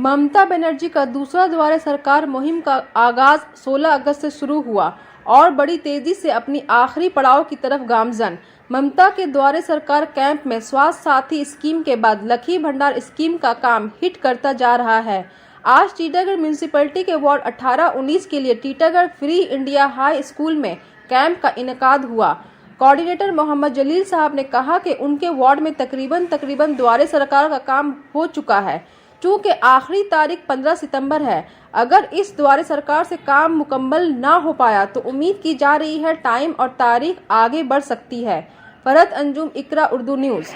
ममता बनर्जी का दूसरा द्वारे सरकार मुहिम का आगाज 16 अगस्त से शुरू हुआ और बड़ी तेजी से अपनी आखिरी पड़ाव की तरफ गामजन। ममता के द्वारे सरकार कैंप में स्वास्थ्य साथी स्कीम के बाद लकी भंडार स्कीम का काम हिट करता जा रहा है। आज टीटागढ़ म्यूनिसिपैलिटी के वार्ड 18-19 के लिए Titagarh free India high school में कैंप का इनेकाद हुआ। कोऑर्डिनेटर मोहम्मद जलील साहब ने कहा कि उनके वार्ड में तकरीबन द्वारे सरकार का काम हो चुका है। चूँकि आखिरी तारीख 15 सितंबर है, अगर इस द्वारे सरकार से काम मुकम्मल ना हो पाया तो उम्मीद की जा रही है टाइम और तारीख आगे बढ़ सकती है। Farhat Anjum, Iqra Urdu news.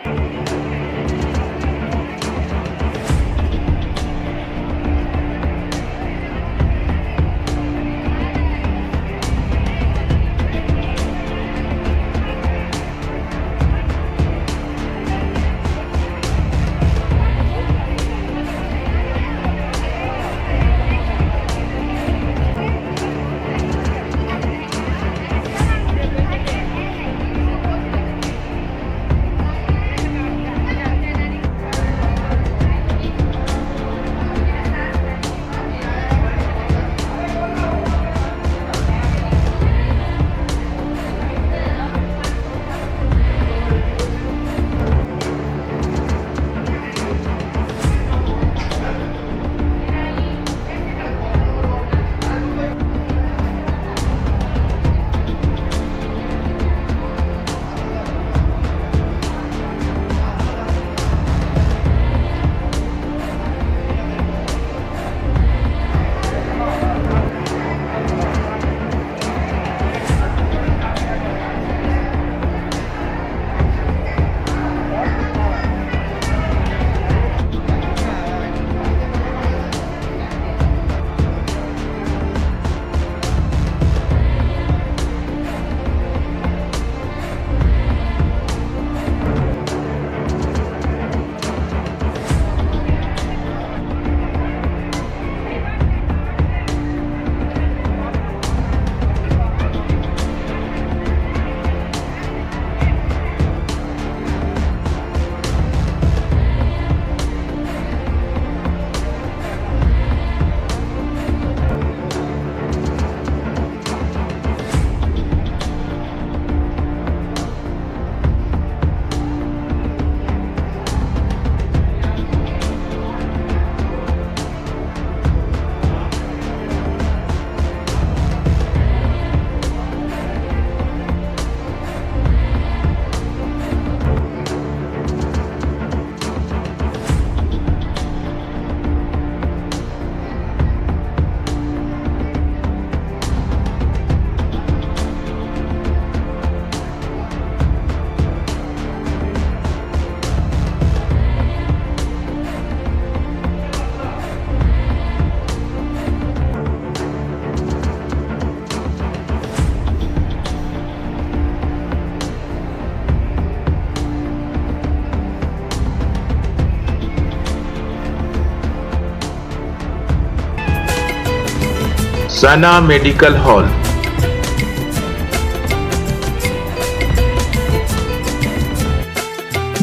Sana Medical Hall,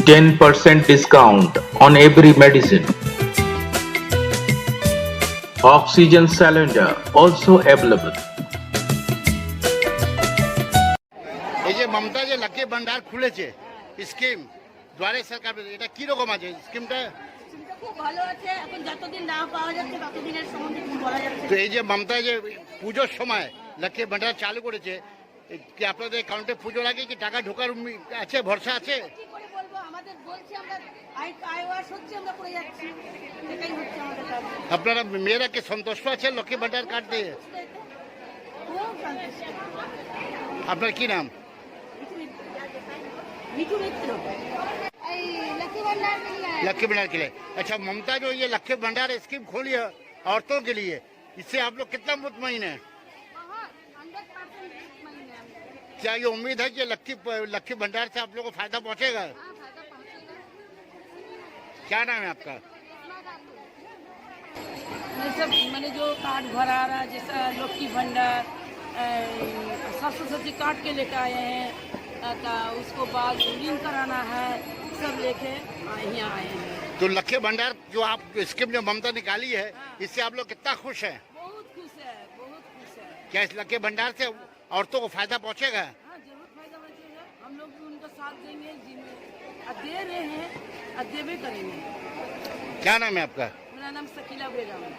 10% discount on every medicine. Oxygen cylinder also available. এই যে মমতা যে লাকি ভান্ডার খুলেছে স্কিম দ্বারে সরকার, এটা কি রকম আছে স্কিমটা? খুব ভালো আছে। এখন যতদিন না পাওয়া যাচ্ছে ততদিনের সম্বন্ধে কি বলা যাচ্ছে। তো এই যে মমতা যে পুজোর সময় লাকি ভান্ডার চালু করেছে, কি আপনাদের অ্যাকাউন্টে পুজোর আগে কি টাকা ঢোকার আছে, ভরসা আছে? কি করে বলবো, আমাদের বলছি আমরা আইওয়াস হচ্ছে, আমরা করে যাচ্ছি, এটাই হচ্ছে আমাদের কাজ। আপনারা মেয়েরা কি সন্তুষ্ট আছে লক্ষ্মী ভান্ডার কার্ড দিয়ে? খুব সন্তুষ্ট। আপনার কি নাম? मिठू मित्र। लकी भंडार मिल रहा है। लक्ष्मी भंडार के लिए। अच्छा, ममता जो ये लक्ष्मी भंडार स्कीम खोली है औरतों के लिए, इससे आप लोग कितना मुतमईन है? 100% मुतमईन है। क्या ये उम्मीद है कि लक्ष्मी भंडार से आप लोग को फायदा पहुंचेगा? फायदा पहुंचेगा। क्या नाम है आपका? ये सब मैंने जो कार्ड भरा रहा, जैसा लक्की भंडार, स्वास्थ्य साथी कार्ड के लेकर आए हैं, उसको बाद ऋण कराना है, सब लेके यहाँ आए हैं। तो लखे भंडार जो आप स्कीम जो ममता निकाली है, इससे आप लोग कितना खुश हैं? बहुत खुश है, बहुत खुश है। क्या इस लखे भंडार से औरतों को फायदा पहुंचेगा? हाँ, जरूर फायदा बचेगा। हम लोग भी उनका साथ देंगे, दे रहे हैं और देवे करेंगे। क्या नाम है आपका? मेरा नाम शकीला बेगम है।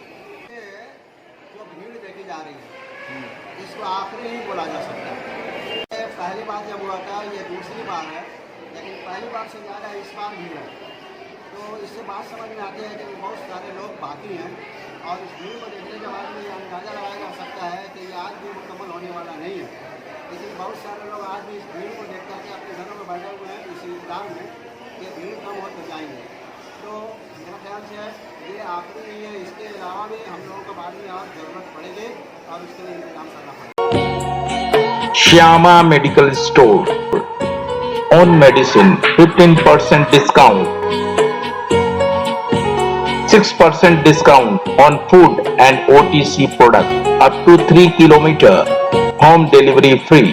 जो भीड़ देखी जा रही है इसको आखिरी नहीं बोला जा सकता। ये पहली बार जब हुआ था, ये दूसरी बार है, लेकिन पहली बार से ज़्यादा इस बार भीड़ है। तो इससे बात समझ में आती है कि बहुत सारे लोग बाकी हैं और इस भीड़ को देखने के बाद में ये अंदाज़ा लगाया जा सकता है कि ये आज भी मुकम्मल होने वाला नहीं है। लेकिन बहुत सारे लोग आज भी इस भीड़ को देख करके अपने घरों में बैठे हुए हैं इस इंतजार में कि भीड़ कम होते जाएंगे। तो मेरा ख्याल से ये आखिरी नहीं है, इसके अलावा भी हम लोगों को बाद में और ज़रूरत पड़ेगी और उसके लिए इंतजाम करना पड़ेगा। Shyama Medical Store. On medicine 15% discount. 6% discount on food and OTC product up to 3 km. Home delivery free.